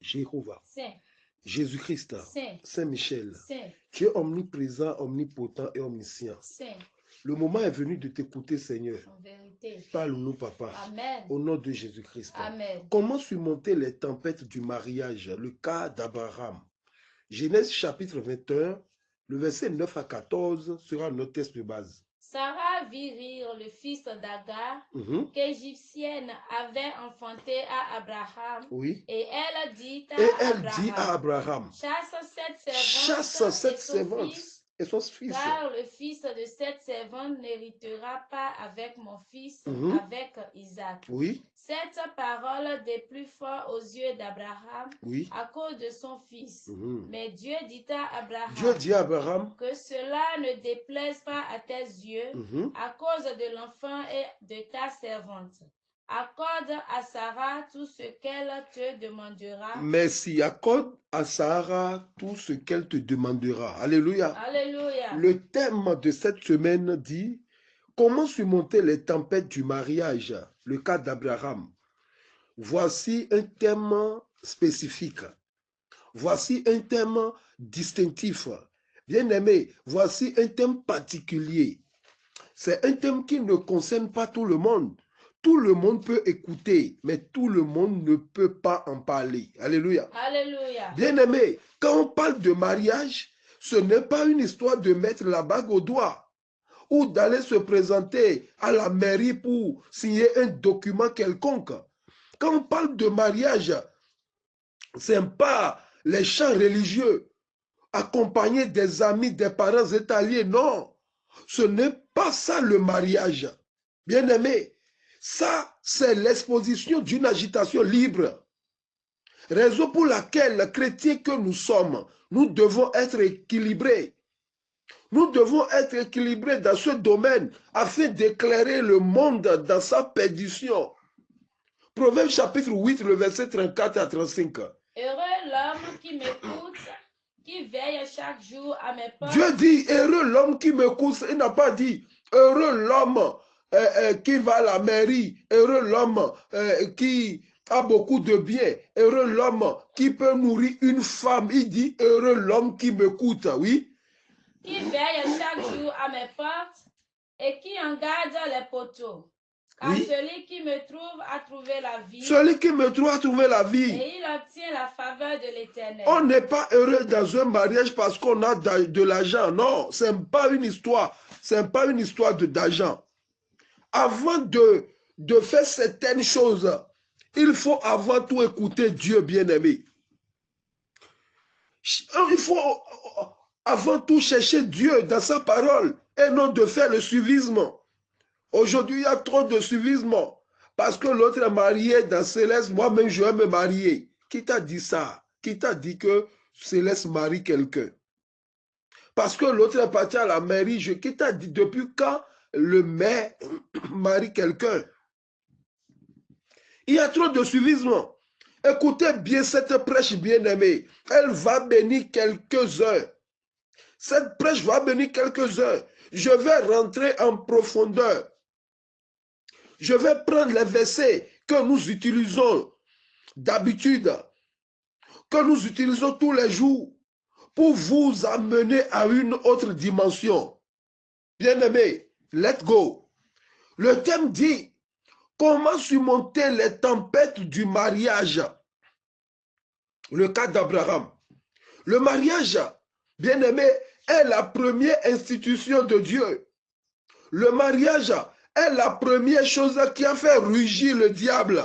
Jéhovah, Saint, Jésus-Christ, Saint, Saint-Michel, Saint, tu es omniprésent, omnipotent et omniscient. Saint, Le moment est venu de t'écouter, Seigneur. en vérité. Parle-nous, Papa, Amen. au nom de Jésus-Christ. Amen. Comment surmonter les tempêtes du mariage, le cas d'Abraham? Genèse chapitre 21, le verset 9 à 14 sera notre texte de base. Sarah vit rire le fils d'Agar, Mhm. qu'Égyptienne avait enfanté à Abraham. Oui. Et elle dit Et à elle dit à Abraham, Abraham, chasse cette chasse servante cette et son servante fils, et son fils. car le fils de cette servante n'héritera pas avec mon fils, Mhm. avec Isaac. Oui, Cette parole déplut fort aux yeux d'Abraham oui. à cause de son fils. Mhm. Mais Dieu dit à Abraham Dieu dit à Abraham, que cela ne déplaise pas à tes yeux mhm, à cause de l'enfant et de ta servante. Accorde à Sarah tout ce qu'elle te demandera. merci, accorde à Sarah tout ce qu'elle te demandera. Alléluia. Alléluia. Le thème de cette semaine dit, comment surmonter les tempêtes du mariage, le cas d'Abraham. Voici un thème spécifique. Voici un thème distinctif. Bien-aimé, voici un thème particulier. C'est un thème qui ne concerne pas tout le monde. Tout le monde peut écouter, mais tout le monde ne peut pas en parler. Alléluia. Alléluia. Bien-aimé, quand on parle de mariage, ce n'est pas une histoire de mettre la bague au doigt ou d'aller se présenter à la mairie pour signer un document quelconque. Quand on parle de mariage, ce n'est pas les chants religieux accompagnés des amis, des parents étaliers, non. Ce n'est pas ça le mariage. Bien-aimé, ça, c'est l'exposition d'une agitation libre. Raison pour laquelle, les chrétiens que nous sommes, nous devons être équilibrés. Nous devons être équilibrés dans ce domaine afin d'éclairer le monde dans sa perdition. Proverbe chapitre 8, le verset 34 à 35. Heureux l'homme qui m'écoute, qui veille chaque jour à mes portes. Dieu dit, heureux l'homme qui m'écoute. Il n'a pas dit, heureux l'homme qui va à la mairie, heureux l'homme qui a beaucoup de biens, heureux l'homme qui peut nourrir une femme. Il dit, heureux l'homme qui m'écoute, oui. Qui veille chaque jour à mes portes et qui en garde les poteaux. Car Oui. celui qui me trouve a trouvé la vie. Celui qui me trouve a trouvé la vie. Et il obtient la faveur de l'Éternel. On n'est pas heureux dans un mariage parce qu'on a de l'argent. Non, ce n'est pas une histoire. Ce n'est pas une histoire d'argent. Avant de faire certaines choses, il faut avant tout écouter Dieu bien-aimé. Il faut avant tout chercher Dieu dans sa parole et non de faire le suivisme. Aujourd'hui, il y a trop de suivisme. Parce que l'autre est marié dans Céleste, moi-même je vais me marier. Qui t'a dit ça? Qui t'a dit que Céleste marie quelqu'un? Parce que l'autre est parti à la mairie, qui t'a dit depuis quand le maire marie quelqu'un? Il y a trop de suivisme. Écoutez bien cette prêche bien-aimée. Elle va bénir quelques-uns. Cette prêche va bénir quelques-uns. Je vais rentrer en profondeur. Je vais prendre les versets que nous utilisons d'habitude, que nous utilisons tous les jours, pour vous amener à une autre dimension. Bien-aimé, let's go. Le thème dit, comment surmonter les tempêtes du mariage? Le cas d'Abraham. Le mariage, bien-aimé, est la première institution de Dieu. Le mariage est la première chose qui a fait rugir le diable.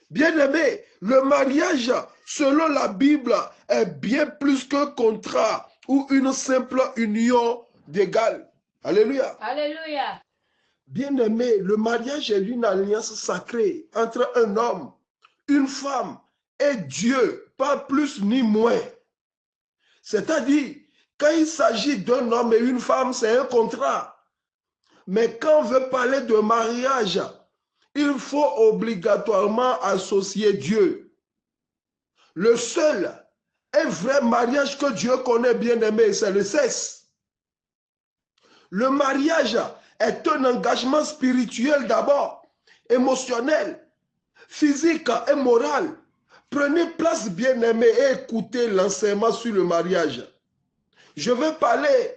Bien-aimé, le mariage, selon la Bible, est bien plus qu'un contrat ou une simple union d'égal. Alléluia. Alléluia. Bien-aimé, le mariage est une alliance sacrée entre un homme, une femme et Dieu, pas plus ni moins. C'est-à-dire, quand il s'agit d'un homme et une femme, c'est un contrat. Mais quand on veut parler de mariage, il faut obligatoirement associer Dieu. Le seul et vrai mariage que Dieu connaît bien aimé, c'est le sexe. Le mariage est un engagement spirituel d'abord, émotionnel, physique et moral, Prenez place, bien-aimés, et écoutez l'enseignement sur le mariage. Je vais parler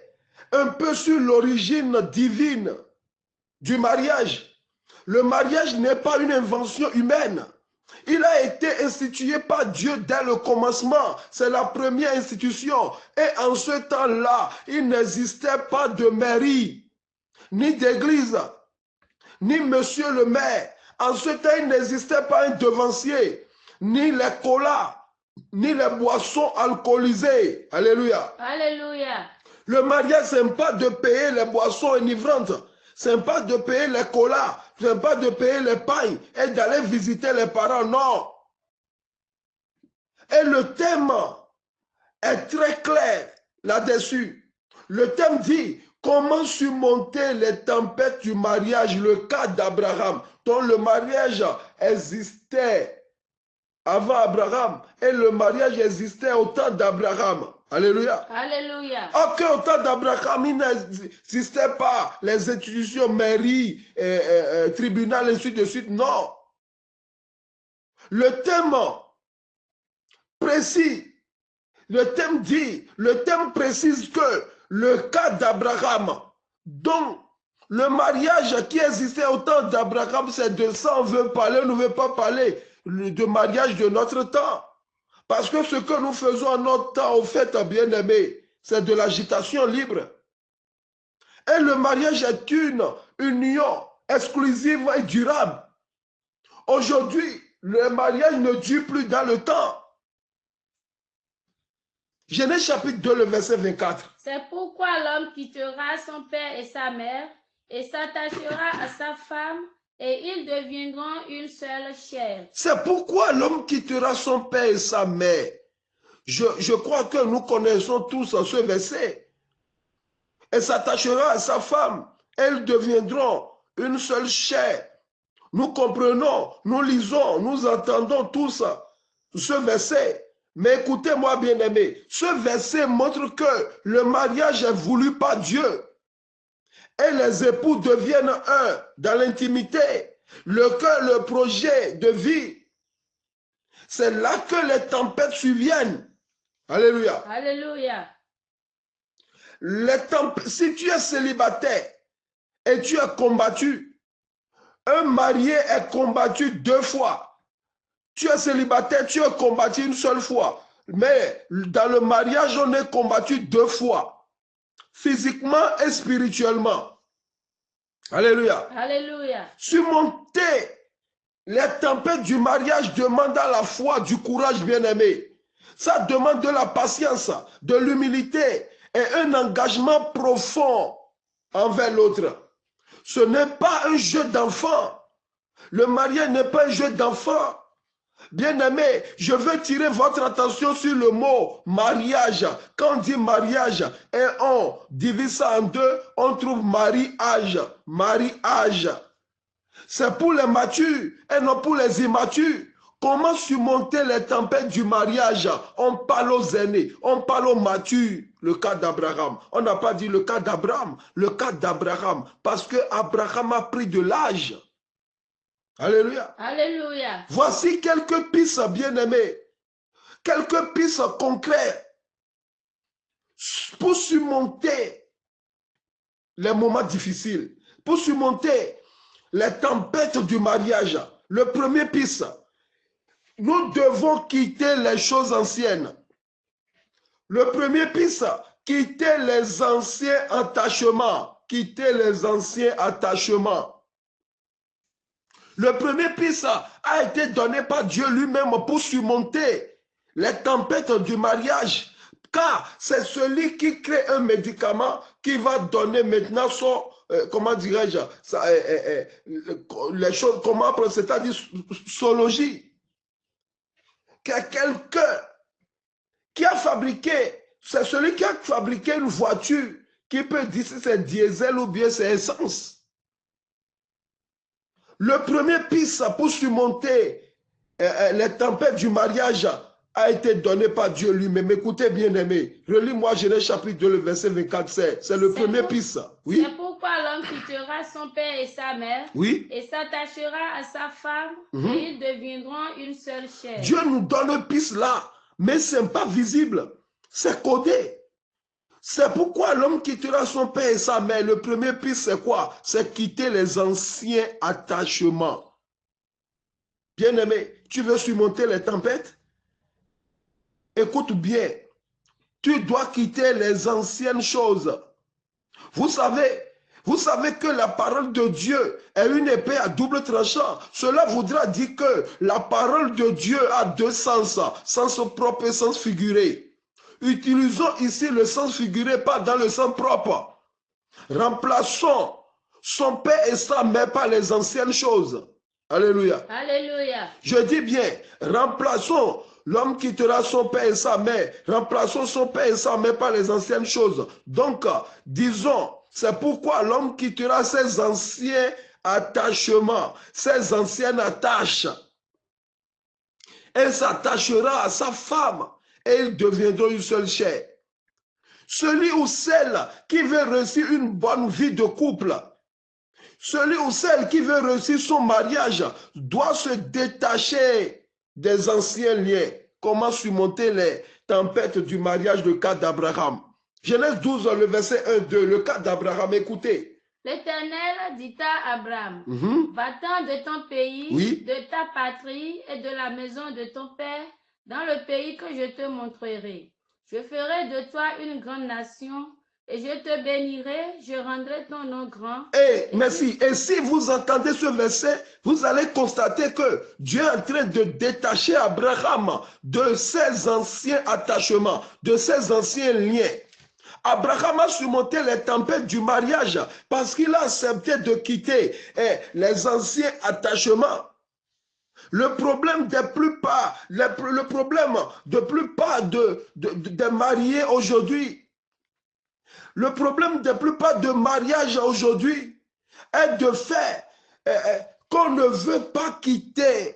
un peu sur l'origine divine du mariage. Le mariage n'est pas une invention humaine. Il a été institué par Dieu dès le commencement. C'est la première institution. Et en ce temps-là, il n'existait pas de mairie, ni d'église, ni monsieur le maire. En ce temps, il n'existait pas un devancier, ni les colas, ni les boissons alcoolisées. Alléluia. Alléluia. Le mariage, ce n'est pas de payer les boissons enivrantes. Ce n'est pas de payer les colas. Ce n'est pas de payer les pains et d'aller visiter les parents. Non. Et le thème est très clair là-dessus. Le thème dit comment surmonter les tempêtes du mariage, le cas d'Abraham, dont le mariage existait avant Abraham et le mariage existait au temps d'Abraham. Alléluia. Alléluia. Ok, au temps d'Abraham, il n'existait pas les institutions, mairie, tribunal, ainsi de suite. Non. Le thème précis, le thème précise que le cas d'Abraham, dont le mariage qui existait au temps d'Abraham, c'est de ça on veut parler, on ne veut pas parler de mariage de notre temps. Parce que ce que nous faisons en notre temps, au fait, bien-aimé, c'est de l'agitation libre. Et le mariage est une union exclusive et durable. Aujourd'hui, le mariage ne dure plus dans le temps. Genèse chapitre 2, le verset 24. C'est pourquoi l'homme quittera son père et sa mère et s'attachera à sa femme et ils deviendront une seule chair. C'est pourquoi l'homme quittera son père et sa mère. Je crois que nous connaissons tous ce verset. Et s'attachera à sa femme. Elles deviendront une seule chair. Nous comprenons, nous lisons, nous entendons tous ce verset. Mais écoutez-moi, bien-aimés, ce verset montre que le mariage est voulu par Dieu. Et les époux deviennent un dans l'intimité. Le projet de vie. C'est là que les tempêtes surviennent. Alléluia. Alléluia. Si tu es célibataire et tu es combattu, un marié est combattu 2 fois. Tu es célibataire, tu es combattu une seule fois. Mais dans le mariage, on est combattu 2 fois. Physiquement et spirituellement. Alléluia. Alléluia. Surmonter les tempêtes du mariage demande à la fois du courage, bien-aimé. Ça demande de la patience, de l'humilité et un engagement profond envers l'autre. Ce n'est pas un jeu d'enfant. Le mariage n'est pas un jeu d'enfant. Bien-aimé, je veux tirer votre attention sur le mot mariage. Quand on dit mariage et on divise ça en 2, on trouve mariage. Mariage. C'est pour les matures et non pour les immatures. Comment surmonter les tempêtes du mariage? On parle aux aînés, on parle aux matures. Le cas d'Abraham. On n'a pas dit le cas d'Abraham, le cas d'Abraham. Parce que Abraham a pris de l'âge. Alléluia. Alléluia. Voici quelques pistes, bien-aimés. Quelques pistes concrètes pour surmonter les moments difficiles. Pour surmonter les tempêtes du mariage. Le premier piste. Nous devons quitter les choses anciennes. Le premier piste, quitter les anciens attachements. Quitter les anciens attachements. Le premier piste a été donné par Dieu lui-même pour surmonter les tempêtes du mariage. Car c'est celui qui crée un médicament qui va donner maintenant son, comment dirais-je, les choses, comment, c'est-à-dire sociologie. Quelqu'un qui a fabriqué, c'est celui qui a fabriqué une voiture qui peut dire si c'est diesel ou bien c'est essence. Le premier piste pour surmonter les tempêtes du mariage a été donné par Dieu lui-même. Écoutez bien aimé, relis-moi Genèse chapitre 2, le verset 24, c'est le premier piste. Oui. C'est pourquoi pourquoi l'homme quittera son père et sa mère Oui. et s'attachera à sa femme Mhm. et ils deviendront une seule chair. Dieu nous donne une piste là, mais ce n'est pas visible. C'est codé. C'est pourquoi l'homme quittera son père et sa mère. Le premier piste, c'est quoi? C'est quitter les anciens attachements. Bien-aimé, tu veux surmonter les tempêtes? Écoute bien. Tu dois quitter les anciennes choses. Vous savez que la parole de Dieu est une épée à double tranchant. Cela voudra dire que la parole de Dieu a deux sens, sens propre et sens figuré. Utilisons ici le sens figuré, pas dans le sens propre. Remplaçons son père et sa mère par les anciennes choses. Alléluia. Alléluia. Je dis bien, remplaçons l'homme quittera son père et sa mère. Remplaçons son père et sa mère par les anciennes choses. Donc, disons, c'est pourquoi l'homme quittera ses anciens attachements, ses anciennes attaches. Elle s'attachera à sa femme et ils deviendront une seule chair. Celui ou celle qui veut réussir une bonne vie de couple, celui ou celle qui veut réussir son mariage doit se détacher des anciens liens. Comment surmonter les tempêtes du mariage, le cas d'Abraham? Genèse 12, le verset 1-2, le cas d'Abraham, écoutez. L'Éternel dit à Abraham, va-t'en de ton pays, Oui. de ta patrie et de la maison de ton père, dans le pays que je te montrerai. Je ferai de toi une grande nation et je te bénirai, je rendrai ton nom grand. Merci. Et si vous entendez ce verset, vous allez constater que Dieu est en train de détacher Abraham de ses anciens attachements, de ses anciens liens. Abraham a surmonté les tempêtes du mariage parce qu'il a accepté de quitter les anciens attachements. Le problème des plupart, le problème de plupart des mariés aujourd'hui, le problème des plupart de mariages aujourd'hui est de fait qu'on ne veut pas quitter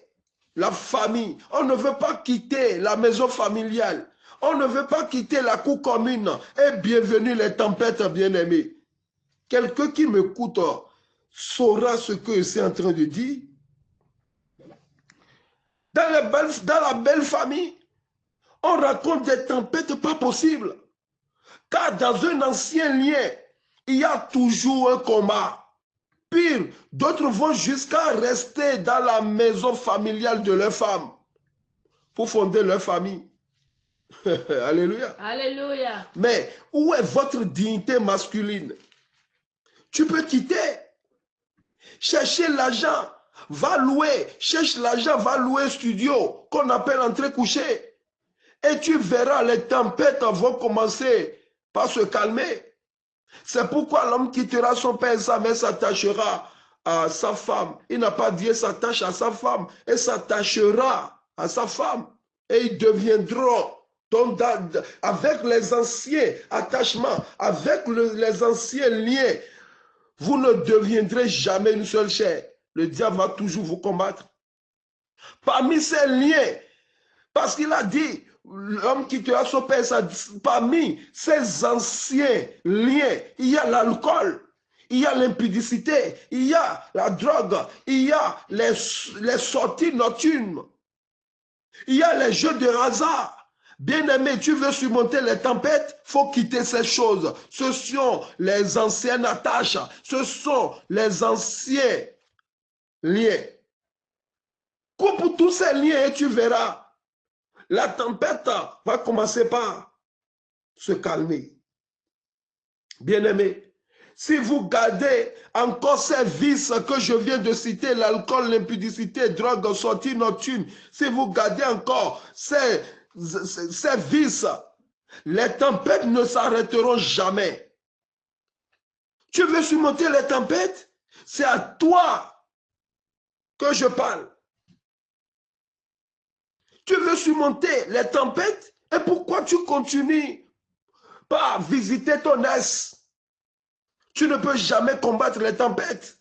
la famille, on ne veut pas quitter la maison familiale. On ne veut pas quitter la cour commune. Et bienvenue les tempêtes, bien-aimés. Quelqu'un qui m'écoute saura ce que je suis en train de dire. Dans la belle famille, on raconte des tempêtes pas possibles. Car dans un ancien lien, il y a toujours un combat. Pire, d'autres vont jusqu'à rester dans la maison familiale de leur femme pour fonder leur famille. Alléluia. Alléluia. Mais où est votre dignité masculine? Tu peux quitter. Chercher l'argent. Va louer. Cherche l'argent, va louer un studio qu'on appelle entrée-coucher. Et tu verras, les tempêtes vont commencer par se calmer. C'est pourquoi l'homme quittera son père et sa mère, s'attachera à sa femme. Il n'a pas dit s'attache à sa femme. Et s'attachera à sa femme. Et ils deviendront. Donc, avec les anciens attachements, avec les anciens liens, vous ne deviendrez jamais une seule chair. Le diable va toujours vous combattre. Parmi ces liens, parce qu'il a dit, l'homme qui te a son père, parmi ces anciens liens, il y a l'alcool, il y a l'impudicité, il y a la drogue, il y a les sorties nocturnes, il y a les jeux de hasard. Bien-aimé, tu veux surmonter les tempêtes, il faut quitter ces choses. Ce sont les anciennes attaches, ce sont les anciens liens. Coupe tous ces liens et tu verras, la tempête va commencer par se calmer. Bien-aimé, si vous gardez encore ces vices que je viens de citer, l'alcool, l'impudicité, drogue, sortie nocturne, si vous gardez encore ces vices, les tempêtes ne s'arrêteront jamais. Tu veux surmonter les tempêtes? C'est à toi que je parle. Tu veux surmonter les tempêtes? Et pourquoi tu continues par visiter ton ex? Tu ne peux jamais combattre les tempêtes.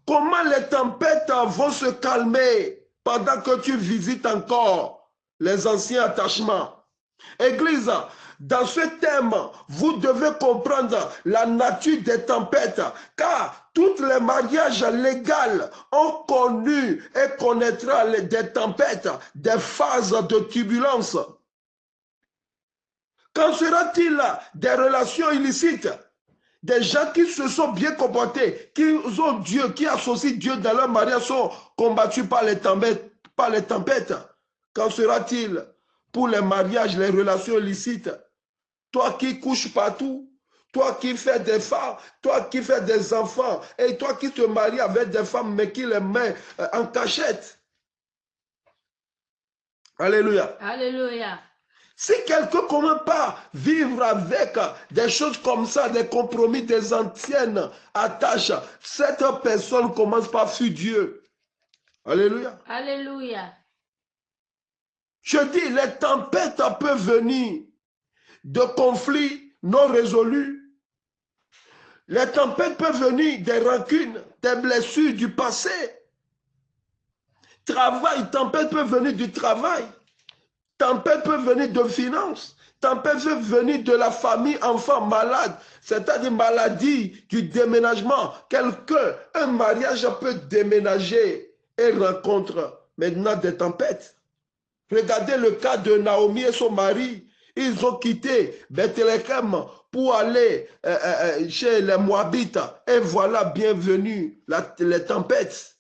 Comment les tempêtes vont se calmer pendant que tu visites encore les anciens attachements? Église, dans ce thème, vous devez comprendre la nature des tempêtes, car tous les mariages légaux ont connu et connaîtra des tempêtes, des phases de turbulence. Qu'en sera-t-il des relations illicites? Des gens qui se sont bien comportés, qui ont Dieu, qui associent Dieu dans leur mariage, sont combattus par les tempêtes. Qu'en sera-t-il pour les mariages, les relations illicites? Toi qui couches partout, toi qui fais des femmes, toi qui fais des enfants, et toi qui te maries avec des femmes, mais qui les mets en cachette. Alléluia. Alléluia. Si quelqu'un ne commence pas vivre avec des choses comme ça, des compromis, des anciennes attaches, cette personne commence par fuir Dieu. Alléluia. Alléluia. Je dis, les tempêtes peuvent venir de conflits non résolus. Les tempêtes peuvent venir des rancunes, des blessures du passé. Travail, tempête peut venir du travail. Tempête peut venir de finances. Tempête peut venir de la famille, enfant malade. C'est-à-dire maladie, du déménagement. Quelqu'un, un mariage peut déménager et rencontre maintenant des tempêtes. Regardez le cas de Naomi et son mari. Ils ont quitté Bethléem pour aller chez les Moabites. Et voilà, bienvenue, les tempêtes.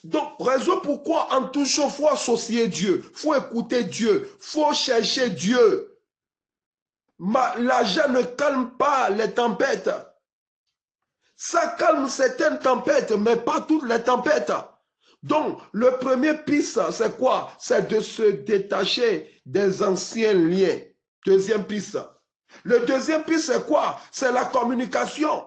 Donc, raison pourquoi en tout chose, il faut associer Dieu, il faut écouter Dieu, il faut chercher Dieu. L'argent ne calme pas les tempêtes. Ça calme certaines tempêtes, mais pas toutes les tempêtes. Donc, le premier piste, c'est quoi? C'est de se détacher des anciens liens. Deuxième piste. Le deuxième piste, c'est quoi? C'est la communication.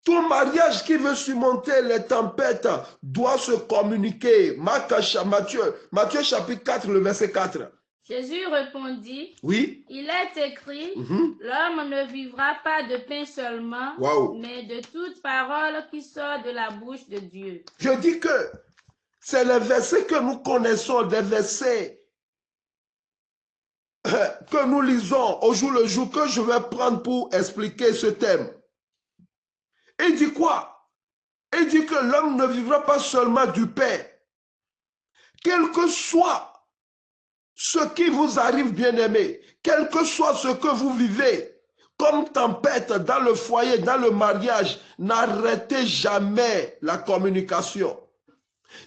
Tout mariage qui veut surmonter les tempêtes doit se communiquer. Matthieu chapitre 4, le verset 4. Jésus répondit, oui. Il est écrit, l'homme ne vivra pas de pain seulement, mais de toute parole qui sort de la bouche de Dieu. Je dis que c'est les versets que nous connaissons, des versets que nous lisons au jour le jour, que je vais prendre pour expliquer ce thème. Il dit quoi? Il dit que l'homme ne vivra pas seulement du pain. Quel que soit ce qui vous arrive, bien-aimé, quel que soit ce que vous vivez, comme tempête dans le foyer, dans le mariage, n'arrêtez jamais la communication.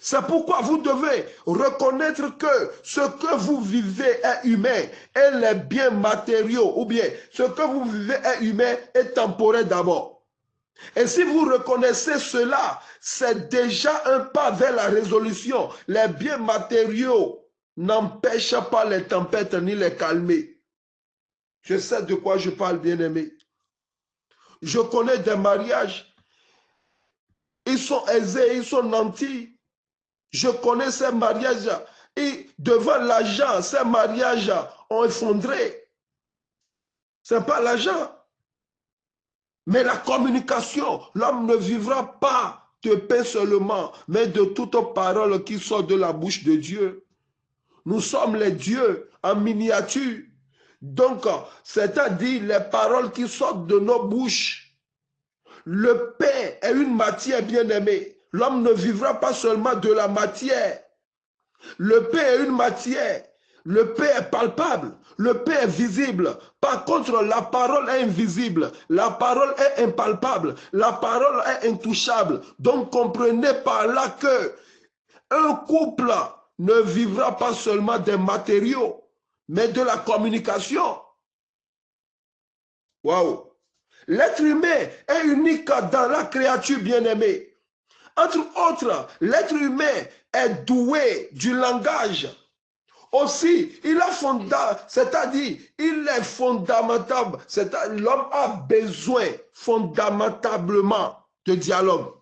C'est pourquoi vous devez reconnaître que ce que vous vivez est humain et les biens matériaux, ou bien ce que vous vivez est humain et temporaire d'abord. Et si vous reconnaissez cela, c'est déjà un pas vers la résolution. Les biens matériaux n'empêchent pas les tempêtes ni les calmer. Je sais de quoi je parle, bien-aimé. Je connais des mariages. Ils sont aisés, ils sont nantis. Je connais ces mariages. Et devant l'argent, ces mariages ont effondré. Ce n'est pas l'argent. Mais la communication, l'homme ne vivra pas de pain seulement, mais de toute parole qui sort de la bouche de Dieu. Nous sommes les dieux en miniature. Donc, c'est-à-dire les paroles qui sortent de nos bouches. Le pain est une matière bien-aimée. L'homme ne vivra pas seulement de la matière. Le pain est une matière. Le pain est palpable. Le pain est visible. Par contre, la parole est invisible. La parole est impalpable. La parole est intouchable. Donc, comprenez par là que un couple ne vivra pas seulement des matériaux, mais de la communication. Waouh! L'être humain est unique dans la créature bien-aimée. Entre autres, l'être humain est doué du langage. Aussi, il est fondamental, l'homme a besoin fondamentalement de dialogue.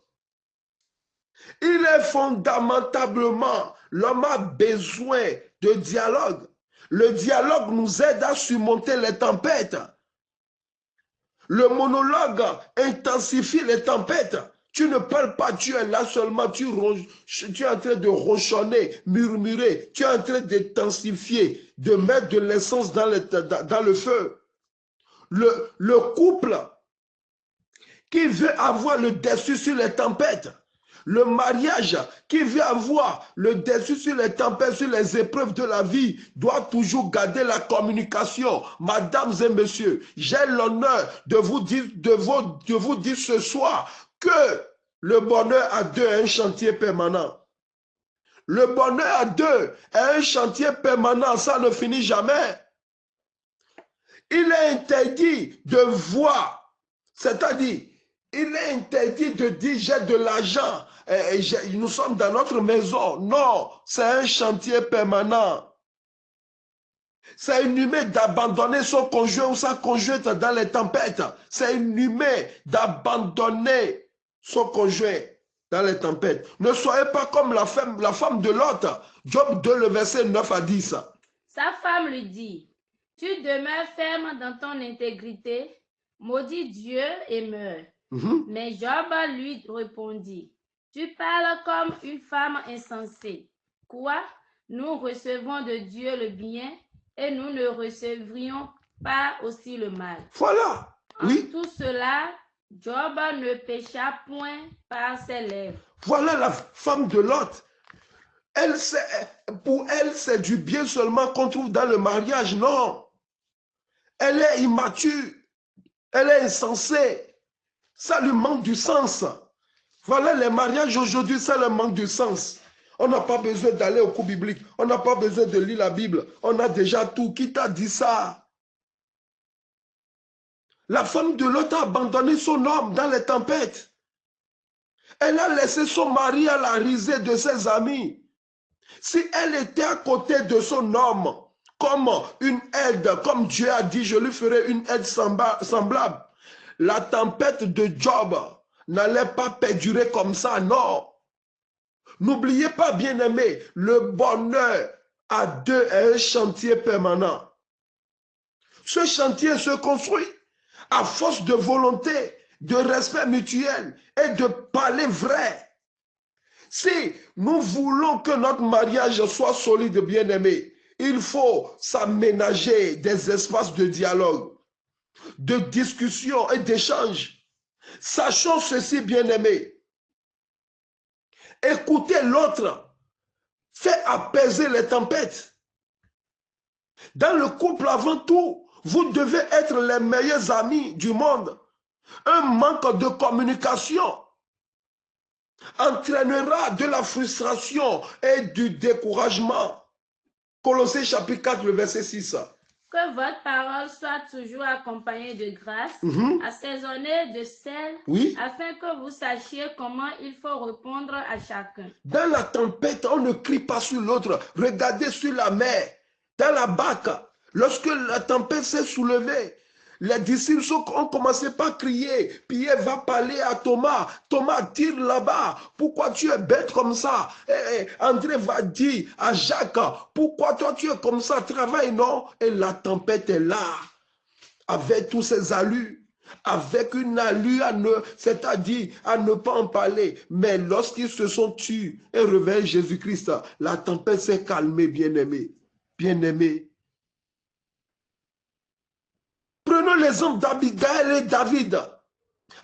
Il est fondamentalement, l'homme a besoin de dialogue. Le dialogue nous aide à surmonter les tempêtes. Le monologue intensifie les tempêtes. Tu ne parles pas, tu es là seulement, tu es en train de ronchonner, murmurer, tu es en train d'intensifier, de mettre de l'essence dans le feu. Le couple qui veut avoir le dessus sur les tempêtes, le mariage qui veut avoir le dessus sur les tempêtes, sur les épreuves de la vie, doit toujours garder la communication. Mesdames et messieurs, j'ai l'honneur de vous dire ce soir que le bonheur à deux est un chantier permanent. Le bonheur à deux est un chantier permanent, ça ne finit jamais. Il est interdit de voir, c'est-à-dire, il est interdit de dire j'ai de l'argent, nous sommes dans notre maison. Non, c'est un chantier permanent. C'est inhumain d'abandonner son conjoint ou sa conjointe dans les tempêtes. C'est inhumain d'abandonner son conjoint dans les tempêtes. Ne soyez pas comme la femme de Lot. Job 2, le verset 9 à 10. Sa femme lui dit, tu demeures ferme dans ton intégrité, maudis Dieu et meurs. Mais Job lui répondit, tu parles comme une femme insensée. Quoi? Nous recevons de Dieu le bien et nous ne recevrions pas aussi le mal. Voilà. Oui. En tout cela, Job ne pécha point par ses lèvres. Voilà la femme de Lot. Pour elle, c'est du bien seulement qu'on trouve dans le mariage. Non. Elle est immature. Elle est insensée. Ça lui manque du sens. Voilà, les mariages aujourd'hui, ça leur manque du sens. On n'a pas besoin d'aller au cours biblique. On n'a pas besoin de lire la Bible. On a déjà tout. Qui t'a dit ça? La femme de Lot a abandonné son homme dans les tempêtes. Elle a laissé son mari à la risée de ses amis. Si elle était à côté de son homme, comme une aide, comme Dieu a dit, je lui ferai une aide semblable. La tempête de Job n'allait pas perdurer comme ça, non. N'oubliez pas, bien-aimés, le bonheur à deux est un chantier permanent. Ce chantier se construit à force de volonté, de respect mutuel et de parler vrai. Si nous voulons que notre mariage soit solide, bien-aimé, il faut s'aménager des espaces de dialogue, de discussion et d'échange. Sachons ceci, bien-aimé. Écouter l'autre fait apaiser les tempêtes. Dans le couple, avant tout, vous devez être les meilleurs amis du monde. Un manque de communication entraînera de la frustration et du découragement. Colossiens chapitre 4, le verset 6. Que votre parole soit toujours accompagnée de grâce, assaisonnée de sel, afin que vous sachiez comment il faut répondre à chacun. Dans la tempête, on ne crie pas sur l'autre. Regardez sur la mer, dans la barque, lorsque la tempête s'est soulevée, les disciples ont commencé par crier. Pierre va parler à Thomas. Thomas, tire là-bas. Pourquoi tu es bête comme ça? André va dire à Jacques, pourquoi toi tu es comme ça? Travaille, non? Et la tempête est là, avec tous ses allures. Avec une allure, c'est-à-dire à ne pas en parler. Mais lorsqu'ils se sont tués et réveillent Jésus-Christ, la tempête s'est calmée, bien-aimé. Bien-aimé. Prenons l'exemple d'Abigail et David.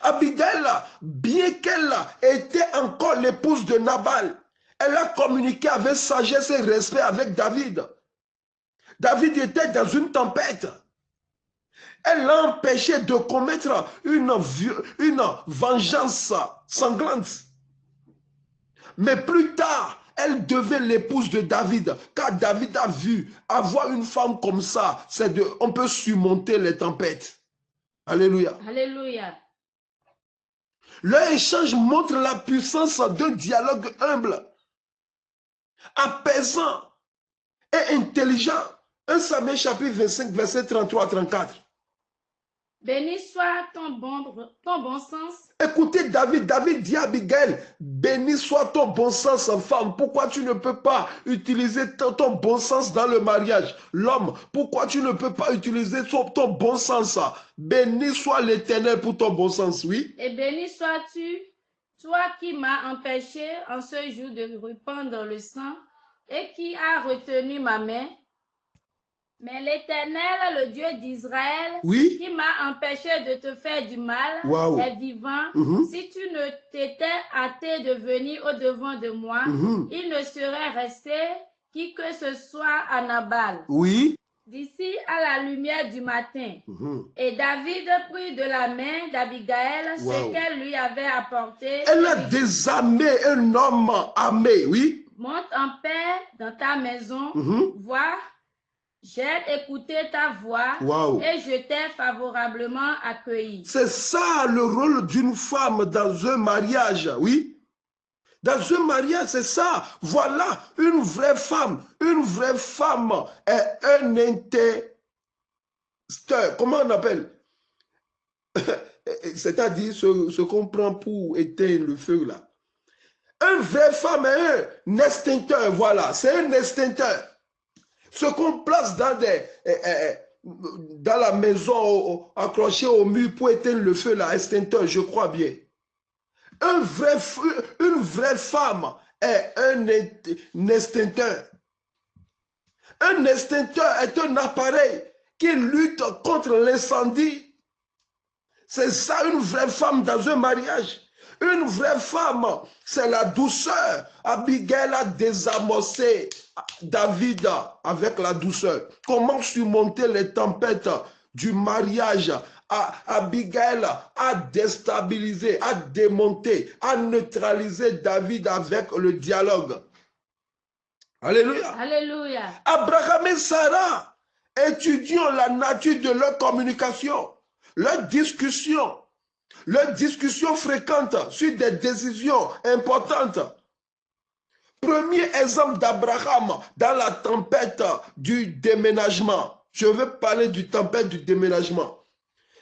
Abigail, bien qu'elle était encore l'épouse de Nabal, elle a communiqué avec sagesse et respect avec David. David était dans une tempête. Elle l'a empêché de commettre une vengeance sanglante. Mais plus tard, elle devait l'épouse de David, car David a vu avoir une femme comme ça, on peut surmonter les tempêtes. Alléluia. Alléluia. Leur échange montre la puissance d'un dialogue humble, apaisant et intelligent. 1 Samuel chapitre 25, verset 33-34. Béni soit ton bon sens. Écoutez David dit à Abigail, béni soit ton bon sens, femme. Pourquoi tu ne peux pas utiliser ton bon sens dans le mariage? L'homme, pourquoi tu ne peux pas utiliser ton bon sens? Béni soit l'Éternel pour ton bon sens, oui. Et béni sois-tu, toi qui m'as empêché en ce jour de répandre le sang et qui as retenu ma main. Mais l'Éternel, le Dieu d'Israël, Oui. qui m'a empêché de te faire du mal, Wow. est vivant. Mhm. Si tu ne t'étais hâté de venir au-devant de moi, il ne serait resté qui que ce soit à Nabal. Oui. D'ici à la lumière du matin. Et David prit de la main d'Abigail ce qu'elle lui avait apporté. Elle a désarmé un homme armé, oui. Monte en paix dans ta maison. Vois, j'ai écouté ta voix et je t'ai favorablement accueilli. C'est ça le rôle d'une femme dans un mariage, oui. Dans un mariage, c'est ça. Voilà, une vraie femme. Une vraie femme est un intercesseur. Comment on appelle? C'est-à-dire ce qu'on prend pour éteindre le feu là. Une vraie femme est un extincteur, voilà. C'est un extincteur. Ce qu'on place dans la maison, accroché au mur pour éteindre le feu là, extincteur, je crois bien. Une vraie femme est un extincteur. Un extincteur est un appareil qui lutte contre l'incendie. C'est ça une vraie femme dans un mariage. Une vraie femme, c'est la douceur. Abigail a désamorcé David avec la douceur. Comment surmonter les tempêtes du mariage? Abigail a déstabilisé, a démonté, a neutralisé David avec le dialogue. Alléluia. Alléluia. Abraham et Sarah étudiant la nature de leur communication, leur discussion fréquente sur des décisions importantes. Premier exemple d'Abraham dans la tempête du déménagement. Je veux parler du tempête du déménagement.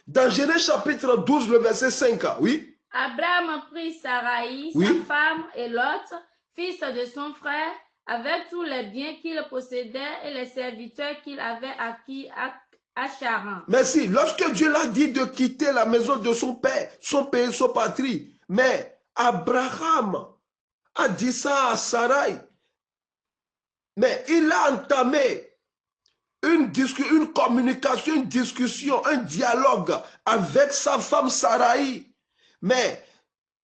Dans Genèse chapitre 12, le verset 5, oui. Abraham prit Sarai, sa femme, et Lot, fils de son frère, avec tous les biens qu'il possédait et les serviteurs qu'il avait acquis à Charan. Merci. Lorsque Dieu l'a dit de quitter la maison de son père, son pays, son patrie, mais Abraham a dit ça à Sarai. Mais il a entamé une communication, une discussion, un dialogue avec sa femme Sarai. Mais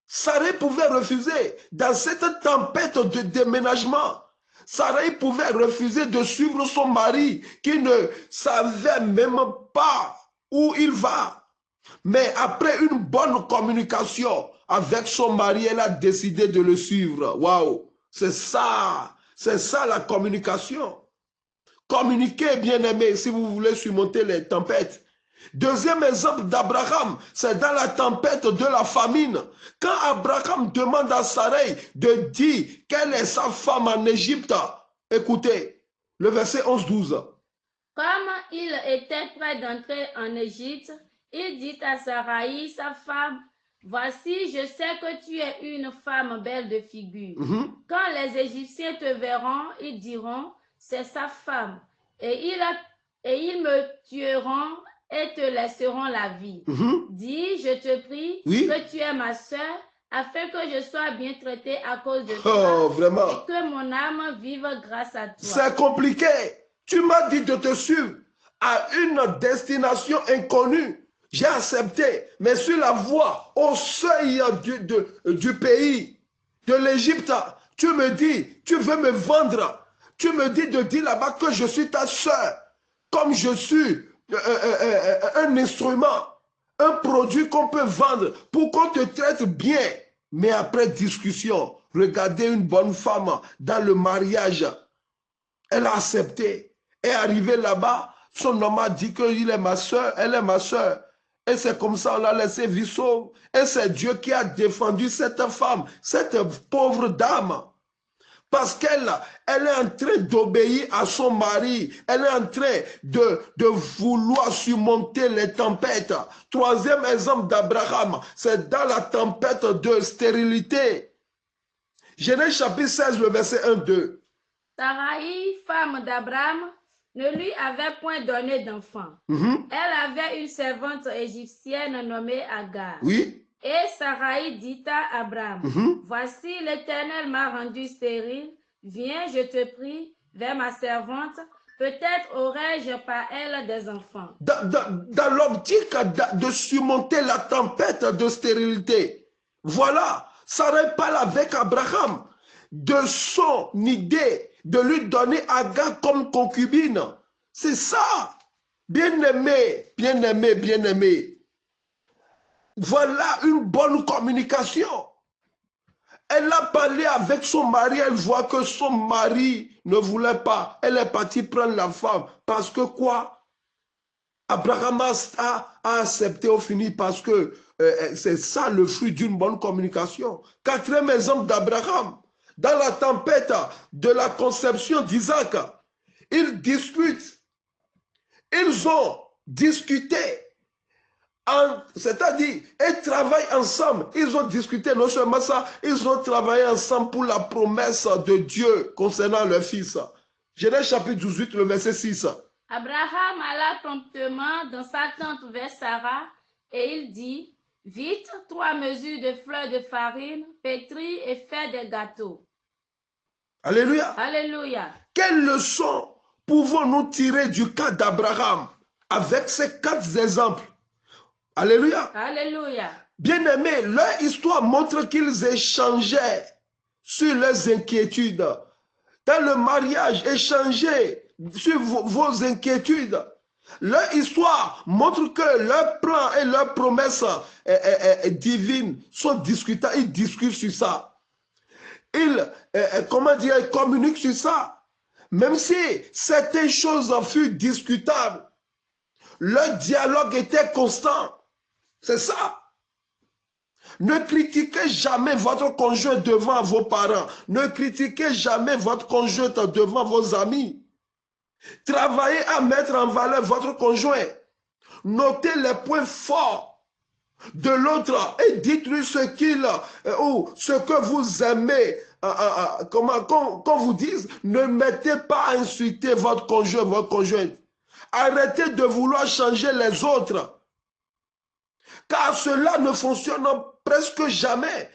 Sarai pouvait refuser. Dans cette tempête de déménagement, Sarai pouvait refuser de suivre son mari qui ne savait même pas où il va. Mais après une bonne communication avec son mari, elle a décidé de le suivre. Waouh! C'est ça la communication. Communiquez, bien-aimés, si vous voulez surmonter les tempêtes. Deuxième exemple d'Abraham, c'est dans la tempête de la famine. Quand Abraham demande à Sarai de dire quelle est sa femme en Égypte, écoutez, le verset 11-12. Comme il était prêt d'entrer en Égypte, il dit à Sarai, sa femme, voici, je sais que tu es une femme belle de figure. Quand les Égyptiens te verront, ils diront, c'est sa femme. Et ils me tueront et te laisseront la vie. Dis, je te prie, que tu es ma sœur, afin que je sois bien traitée à cause de toi. Vraiment. Et que mon âme vive grâce à toi. C'est compliqué. Tu m'as dit de te suivre à une destination inconnue. J'ai accepté, mais sur la voie, au seuil du pays, de l'Égypte, tu me dis, tu veux me vendre. Tu me dis de dire là-bas que je suis ta sœur, comme je suis un instrument, un produit qu'on peut vendre pour qu'on te traite bien. Mais après discussion, regardez une bonne femme dans le mariage. Elle a accepté. Est arrivée là-bas, son homme a dit qu'il est ma soeur, elle est ma soeur. Et c'est comme ça on l'a laissé vivre sauve. Et c'est Dieu qui a défendu cette femme, cette pauvre dame. Parce qu'elle est en train d'obéir à son mari. Elle est en train de vouloir surmonter les tempêtes. Troisième exemple d'Abraham, c'est dans la tempête de stérilité. Genèse chapitre 16, le verset 1-2. Sarai, femme d'Abraham, ne lui avait point donné d'enfant. Elle avait une servante égyptienne nommée Agar. Oui. Et Sarai dit à Abraham, voici l'Éternel m'a rendu stérile, viens, je te prie, vers ma servante, peut-être aurai-je par elle des enfants. Dans l'optique de surmonter la tempête de stérilité, voilà, Sarai parle avec Abraham de son idée de lui donner Agar comme concubine. C'est ça, bien-aimé, bien-aimé, bien-aimé. Voilà une bonne communication. Elle a parlé avec son mari, elle voit que son mari ne voulait pas. Elle est partie prendre la femme. Parce que quoi? Abraham a accepté au fini parce que c'est ça le fruit d'une bonne communication. Quatrième exemple d'Abraham. Dans la tempête de la conception d'Isaac, ils discutent. Ils ont discuté. C'est-à-dire, ils travaillent ensemble. Ils ont discuté, non seulement ça, ils ont travaillé ensemble pour la promesse de Dieu concernant leur fils. Genèse chapitre 18, le verset 6. Abraham alla promptement dans sa tente vers Sarah et il dit, vite, 3 mesures de fleurs de farine, pétris et fais des gâteaux. Alléluia. Alléluia. Quelle leçon pouvons-nous tirer du cas d'Abraham avec ces 4 exemples? Alléluia. Alléluia. Bien-aimés, leur histoire montre qu'ils échangeaient sur leurs inquiétudes. Dans le mariage, échanger sur vos inquiétudes. Leur histoire montre que leurs plans et leurs promesses divines sont discutables. Ils discutent sur ça. Ils, ils communiquent sur ça. Même si certaines choses furent discutables, leur dialogue était constant. C'est ça. Ne critiquez jamais votre conjoint devant vos parents. Ne critiquez jamais votre conjointe devant vos amis. Travaillez à mettre en valeur votre conjoint. Notez les points forts de l'autre et dites-lui ce qu'il ou ce que vous aimez. Qu'on vous dise, ne mettez pas à insulter votre conjoint, votre conjointe. Arrêtez de vouloir changer les autres. Car cela ne fonctionne presque jamais.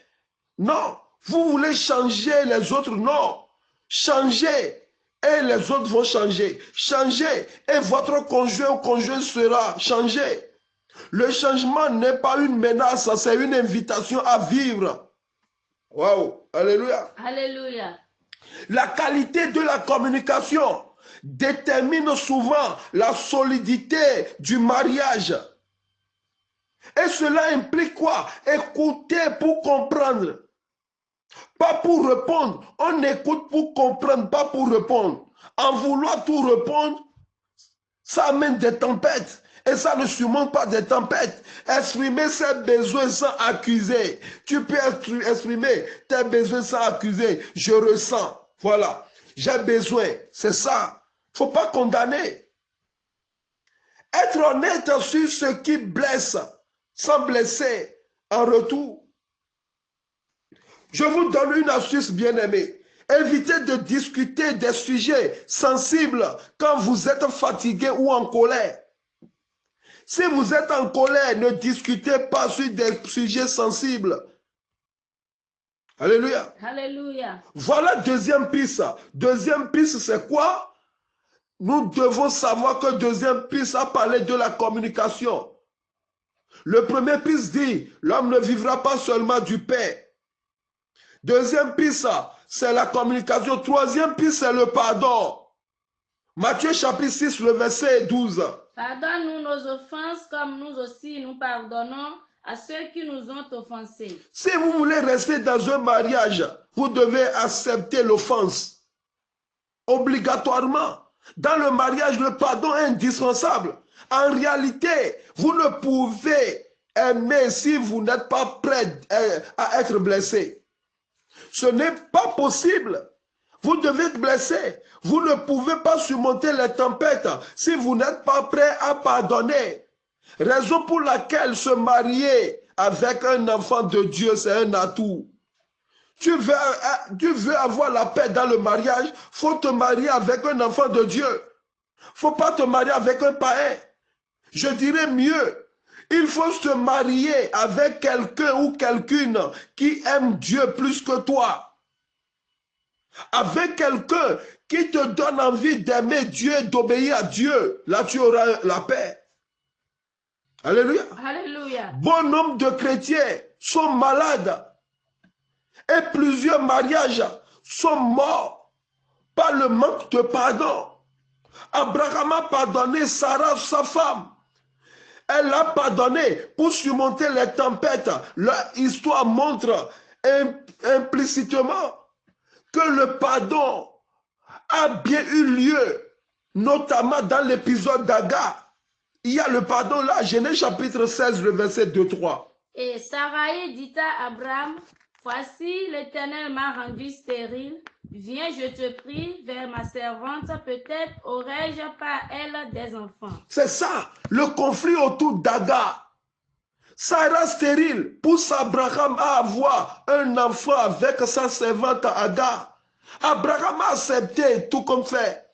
Non, vous voulez changer les autres, non. Changez et les autres vont changer. Changez et votre conjoint ou conjoint sera changé. Le changement n'est pas une menace, c'est une invitation à vivre. Waouh, alléluia. Alléluia. La qualité de la communication détermine souvent la solidité du mariage. Et cela implique quoi? Écouter pour comprendre. Pas pour répondre. On écoute pour comprendre, pas pour répondre. En vouloir tout répondre, ça amène des tempêtes. Et ça ne surmonte pas des tempêtes. Exprimer ses besoins sans accuser. Tu peux exprimer tes besoins sans accuser. Je ressens. Voilà. J'ai besoin. C'est ça. Il ne faut pas condamner. Être honnête sur ce qui blesse, sans blesser en retour. Je vous donne une astuce bien-aimée. Évitez de discuter des sujets sensibles quand vous êtes fatigué ou en colère. Si vous êtes en colère, ne discutez pas sur des sujets sensibles. Alléluia. Alléluia. Voilà deuxième piste. Deuxième piste, c'est quoi? Nous devons savoir que deuxième piste a parlé de la communication. Le premier piste dit, l'homme ne vivra pas seulement du pain. Deuxième piste, c'est la communication. Troisième piste, c'est le pardon. Matthieu chapitre 6, le verset 12. Pardonne-nous nos offenses comme nous aussi nous pardonnons à ceux qui nous ont offensés. Si vous voulez rester dans un mariage, vous devez accepter l'offense. Obligatoirement. Dans le mariage, le pardon est indispensable. En réalité, vous ne pouvez aimer si vous n'êtes pas prêt à être blessé. Ce n'est pas possible. Vous devez être blessé. Vous ne pouvez pas surmonter les tempêtes si vous n'êtes pas prêt à pardonner. Raison pour laquelle se marier avec un enfant de Dieu, c'est un atout. Tu veux avoir la paix dans le mariage, il faut te marier avec un enfant de Dieu. Il ne faut pas te marier avec un païen. Je dirais mieux, Il faut se marier avec quelqu'un ou quelqu'une qui aime Dieu plus que toi. Avec quelqu'un qui te donne envie d'aimer Dieu et d'obéir à Dieu. Là, tu auras la paix. Alléluia. Alléluia. Bon nombre de chrétiens sont malades et plusieurs mariages sont morts par le manque de pardon. Abraham a pardonné Sarah, sa femme. Elle l'a pardonné pour surmonter les tempêtes. Leur histoire montre implicitement que le pardon a bien eu lieu, notamment dans l'épisode d'Agar. Il y a le pardon là, Genèse chapitre 16, le verset 2-3. Et Sarai dit à Abraham, voici l'Éternel m'a rendu stérile. Viens, je te prie, vers ma servante, peut-être aurai-je par elle des enfants. C'est ça, le conflit autour d'Agar. Sarah stérile pousse Abraham à avoir un enfant avec sa servante Agar. Abraham a accepté tout comme fait.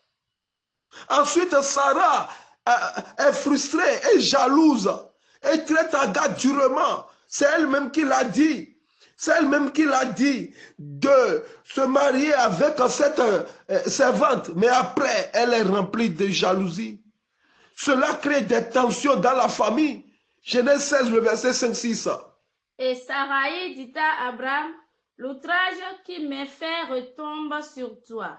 Ensuite, Sarah est frustrée et jalouse et traite Agar durement. C'est elle-même qui l'a dit. C'est elle-même qui l'a dit de se marier avec cette servante. Mais après, elle est remplie de jalousie. Cela crée des tensions dans la famille. Genèse 16, le verset 5-6. Et Sarai dit à Abraham, l'outrage qui m'est fait retombe sur toi.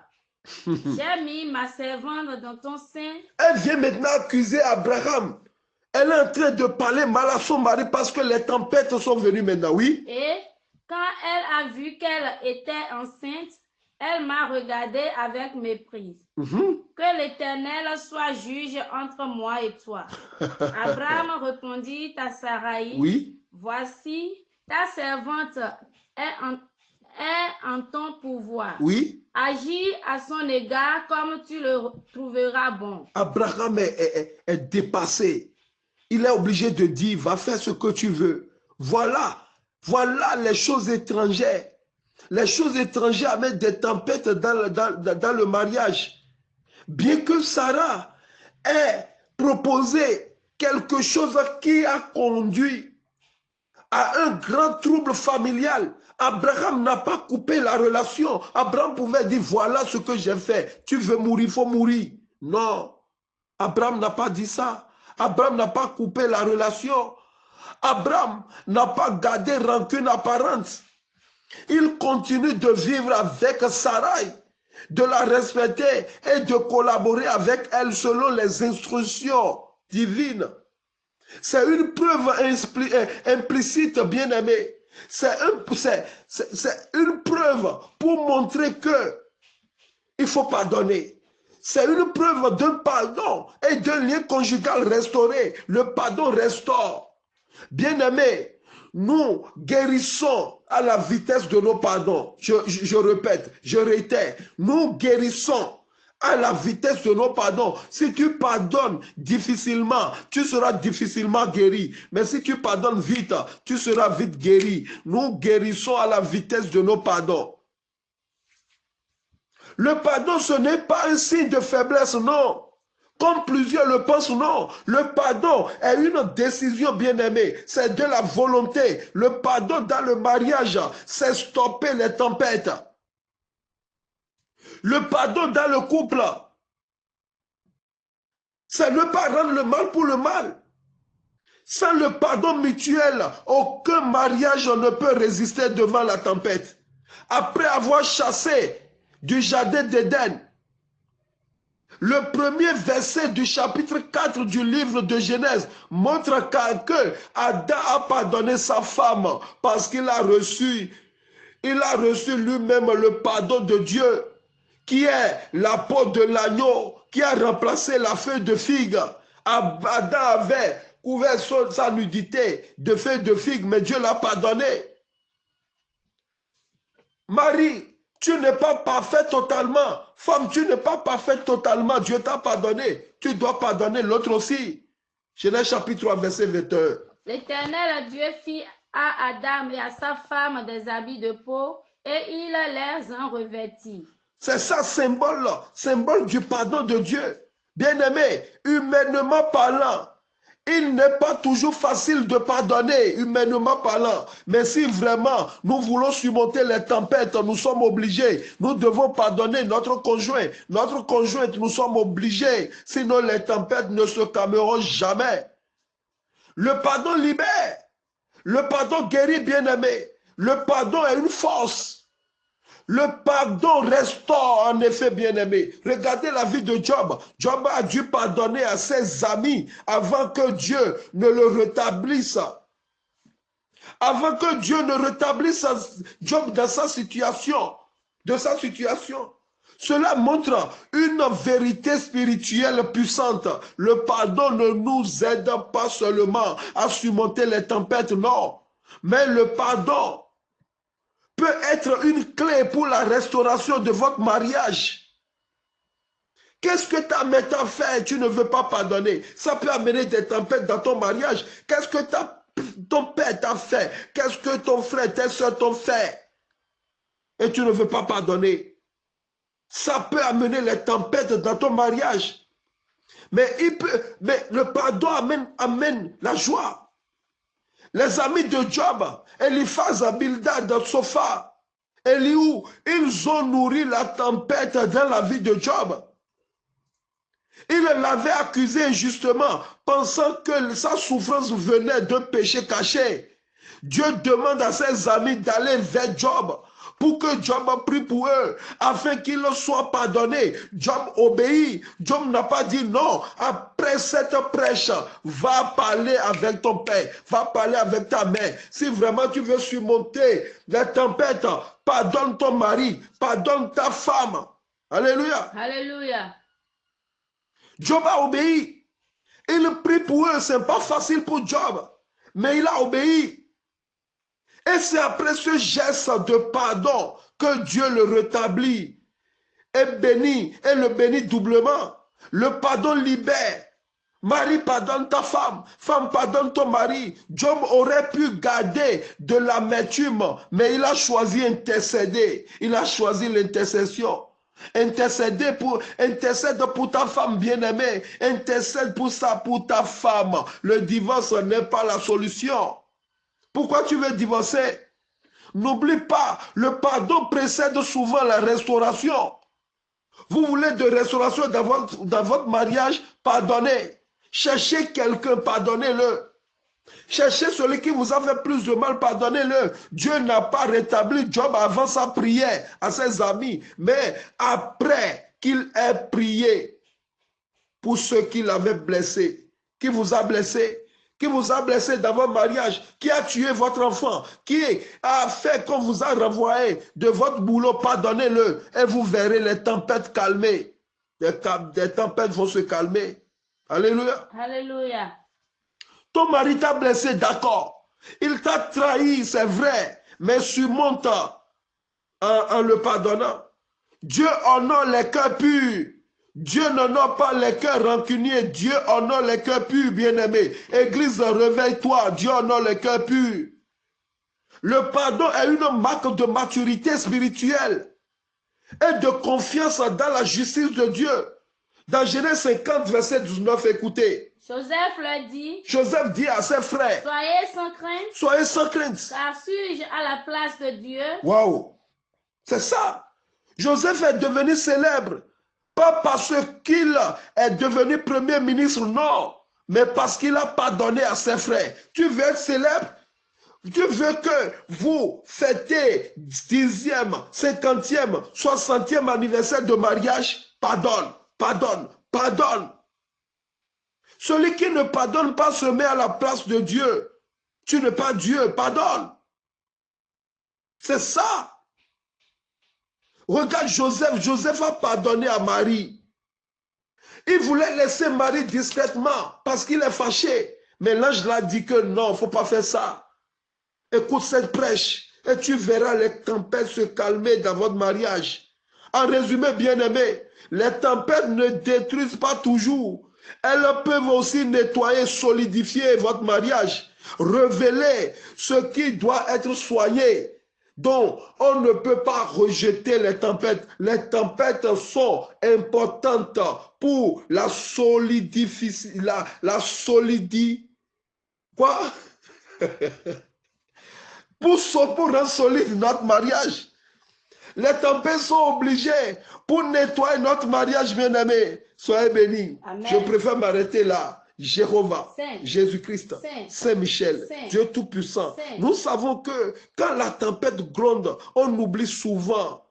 J'ai mis ma servante dans ton sein. Elle vient maintenant accuser Abraham. Elle est en train de parler mal à son mari parce que les tempêtes sont venues maintenant, oui. Et quand elle a vu qu'elle était enceinte, elle m'a regardé avec mépris. Que l'Éternel soit juge entre moi et toi. Abraham répondit à Sarai, oui. Voici, ta servante est en ton pouvoir. Oui. Agis à son égard comme tu le trouveras bon. Abraham est dépassé. Il est obligé de dire, va faire ce que tu veux. Voilà les choses étrangères. Les choses étrangères amènent des tempêtes dans le mariage. Bien que Sarah ait proposé quelque chose qui a conduit à un grand trouble familial, Abraham n'a pas coupé la relation. Abraham pouvait dire, voilà ce que j'ai fait. Tu veux mourir, il faut mourir. Non, Abraham n'a pas dit ça. Abraham n'a pas coupé la relation. Abraham n'a pas gardé rancune apparente. Il continue de vivre avec Sarai, de la respecter et de collaborer avec elle selon les instructions divines. C'est une preuve implicite, bien-aimé. C'est une preuve pour montrer que il faut pardonner. C'est une preuve d'un pardon et d'un lien conjugal restauré. Le pardon restaure. Bien-aimé, nous guérissons à la vitesse de nos pardons. Je répète, je réitère, nous guérissons à la vitesse de nos pardons. Si tu pardonnes difficilement, tu seras difficilement guéri. Mais si tu pardonnes vite, tu seras vite guéri. Nous guérissons à la vitesse de nos pardons. Le pardon, ce n'est pas un signe de faiblesse, non. Comme plusieurs le pensent, non. Le pardon est une décision, bien-aimée. C'est de la volonté. Le pardon dans le mariage, c'est stopper les tempêtes. Le pardon dans le couple, c'est ne pas rendre le mal pour le mal. Sans le pardon mutuel, aucun mariage ne peut résister devant la tempête. Après avoir chassé du jardin d'Éden, le premier verset du chapitre 4 du livre de Genèse montre que Adam a pardonné sa femme parce qu'il a reçu lui-même le pardon de Dieu, qui est la peau de l'agneau, qui a remplacé la feuille de figue. Adam avait couvert sa nudité de feuille de figue, mais Dieu l'a pardonné. Marie, tu n'es pas parfait totalement. Femme, tu n'es pas parfaite totalement. Dieu t'a pardonné. Tu dois pardonner l'autre aussi. Genèse chapitre 3, verset 21. L'Éternel Dieu fit à Adam et à sa femme des habits de peau et il les en revêtit. C'est ça, symbole du pardon de Dieu. Bien-aimé, humainement parlant, Il n'est pas toujours facile de pardonner, humainement parlant. Mais si vraiment nous voulons surmonter les tempêtes, nous sommes obligés. Nous devons pardonner notre conjoint. Notre conjointe, nous sommes obligés. Sinon, les tempêtes ne se calmeront jamais. Le pardon libère. Le pardon guérit, bien-aimé. Le pardon est une force. Le pardon restaure en effet, bien-aimé. Regardez la vie de Job. Job a dû pardonner à ses amis avant que Dieu ne le rétablisse. Avant que Dieu ne rétablisse Job dans sa situation. Cela montre une vérité spirituelle puissante. Le pardon ne nous aide pas seulement à surmonter les tempêtes, non. Mais le pardon peut être une clé pour la restauration de votre mariage. Qu'est-ce que ta mère t'a fait? Tu ne veux pas pardonner. Ça peut amener des tempêtes dans ton mariage. Qu'est-ce que ton père t'a fait? Qu'est-ce que ton frère, tes soeurs t'ont fait? Et tu ne veux pas pardonner. Ça peut amener les tempêtes dans ton mariage. Mais le pardon amène la joie. Les amis de Job, Eliphaz, Bildad, Sophar, Elihu, ils ont nourri la tempête dans la vie de Job. Ils l'avaient accusé injustement, pensant que sa souffrance venait d'un péché caché. Dieu demande à ses amis d'aller vers Job pour que Job prie pour eux, afin qu'ils soient pardonnés. Job obéit. Job n'a pas dit non. Après cette prêche, va parler avec ton père, va parler avec ta mère. Si vraiment tu veux surmonter les tempêtes, pardonne ton mari, pardonne ta femme. Alléluia. Alléluia. Job a obéi. Il prie pour eux. Ce n'est pas facile pour Job, mais il a obéi. Et c'est après ce geste de pardon que Dieu le rétablit et bénit, et le bénit doublement. Le pardon libère. Mari, pardonne ta femme. Femme, pardonne ton mari. Job aurait pu garder de l'amertume, mais il a choisi d'intercéder. Il a choisi l'intercession. Intercède pour ta femme bien-aimée. Intercède pour ta femme. Le divorce n'est pas la solution. Pourquoi tu veux divorcer? N'oublie pas, le pardon précède souvent la restauration. Vous voulez de restauration dans votre mariage? Pardonnez. Cherchez quelqu'un, pardonnez-le. Cherchez celui qui vous a fait plus de mal, pardonnez-le. Dieu n'a pas rétabli Job avant sa prière à ses amis, mais après qu'il ait prié pour ceux qui l'avaient blessé. Qui vous a blessé? Qui vous a blessé dans votre mariage? Qui a tué votre enfant? Qui a fait qu'on vous a renvoyé de votre boulot? Pardonnez-le et vous verrez les tempêtes calmer. Des tempêtes vont se calmer. Alléluia. Alléluia. Ton mari t'a blessé, d'accord. Il t'a trahi, c'est vrai, mais surmonte en le pardonnant. Dieu honore les cœurs purs. Dieu n'honore pas les cœurs rancuniers. Dieu honore les cœurs purs, bien-aimés. Église, réveille-toi. Dieu honore les cœurs purs. Le pardon est une marque de maturité spirituelle et de confiance dans la justice de Dieu. Dans Genèse 50, verset 19, écoutez. Joseph leur dit. Joseph dit à ses frères. Soyez sans crainte. Soyez sans crainte. Car suis-je à la place de Dieu? Waouh! C'est ça. Joseph est devenu célèbre. Pas parce qu'il est devenu premier ministre, non. Mais parce qu'il a pardonné à ses frères. Tu veux être célèbre? Tu veux que vous fêtez 10e, 50e, 60e anniversaire de mariage? Pardonne, pardonne, pardonne. Celui qui ne pardonne pas se met à la place de Dieu. Tu n'es pas Dieu, pardonne. C'est ça. Regarde Joseph. Joseph a pardonné à Marie. Il voulait laisser Marie discrètement parce qu'il est fâché. Mais l'ange l'a dit que non, il ne faut pas faire ça. Écoute cette prêche et tu verras les tempêtes se calmer dans votre mariage. En résumé, bien-aimé, les tempêtes ne détruisent pas toujours. Elles peuvent aussi nettoyer, solidifier votre mariage, révéler ce qui doit être soigné, Donc, on ne peut pas rejeter les tempêtes. Les tempêtes sont importantes pour la quoi? pour rendre solide notre mariage. Les tempêtes sont obligées pour nettoyer notre mariage, bien-aimé. Soyez bénis. Amen. Je préfère m'arrêter là. Jéhovah, Saint, Jésus-Christ, Saint, Saint-Michel, Saint, Dieu Tout-Puissant. Saint. Nous savons que quand la tempête gronde, on oublie souvent.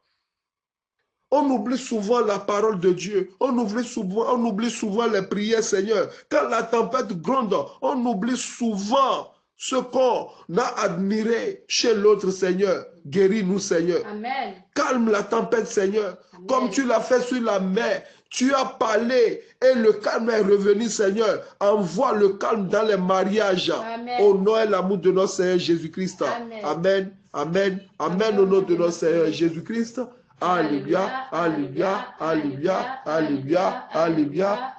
On oublie souvent la parole de Dieu. On oublie souvent les prières, Seigneur. Quand la tempête gronde, on oublie souvent ce qu'on a admiré chez l'autre, Seigneur. Guéris-nous, Seigneur. Amen. Calme la tempête, Seigneur. Amen. Comme tu l'as fait sur la mer. Tu as parlé et le calme est revenu, Seigneur. Envoie le calme dans les mariages. Amen. Au nom et l'amour de notre Seigneur Jésus-Christ. Amen. Amen. Amen. Amen. Au nom de notre Seigneur Jésus-Christ. Alléluia. Alléluia. Alléluia. Alléluia. Alléluia.